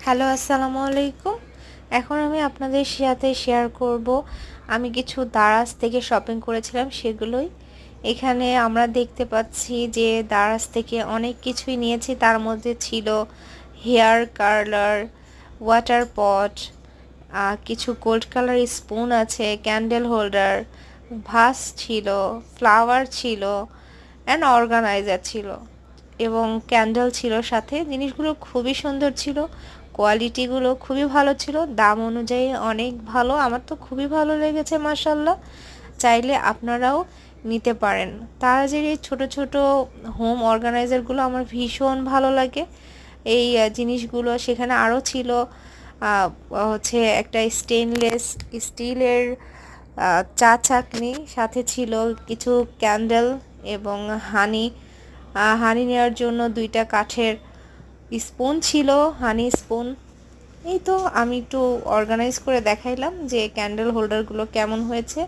Hello, আসসালামু আলাইকুম। এখন আমি আপনাদের সাথে শেয়ার করব আমি কিছু দারাজ থেকে শপিং করেছিলাম সেগুলোই। এখানে আমরা দেখতে পাচ্ছি যে দারাজ থেকে অনেক কিছুই নিয়েছি। তার মধ্যে ছিল হেয়ার কার্লার, ওয়াটার পট, কিছু গোল্ড কালার স্পুন আছে, ক্যান্ডেল হোল্ডার, ভাস ছিল, ফ্লাওয়ার ছিল, অ্যান্ড অর্গানাইজার ছিল এবং ক্যান্ডেল ছিল সাথে। জিনিসগুলো খুবই সুন্দর ছিল, কোয়ালিটিগুলো খুবই ভালো ছিল, দাম অনুযায়ী অনেক ভালো। আমার তো খুবই ভালো লেগেছে মাশাল্লাহ। চাইলে আপনারাও নিতে পারেন। তারাজের এই ছোট ছোট হোম অর্গানাইজারগুলো আমার ভীষণ ভালো লাগে। এই জিনিসগুলো সেখানে আরও ছিল হচ্ছে একটা স্টেনলেস স্টিলের চা ছাঁকনি, সাথে ছিল কিছু ক্যান্ডেল এবং হানি নেওয়ার জন্য দুইটা কাঠের স্পুন ছিল, হানি স্পুন। এই তো আমি একটু অর্গানাইজ করে দেখাইলাম যে ক্যান্ডেল হোল্ডারগুলো কেমন হয়েছে।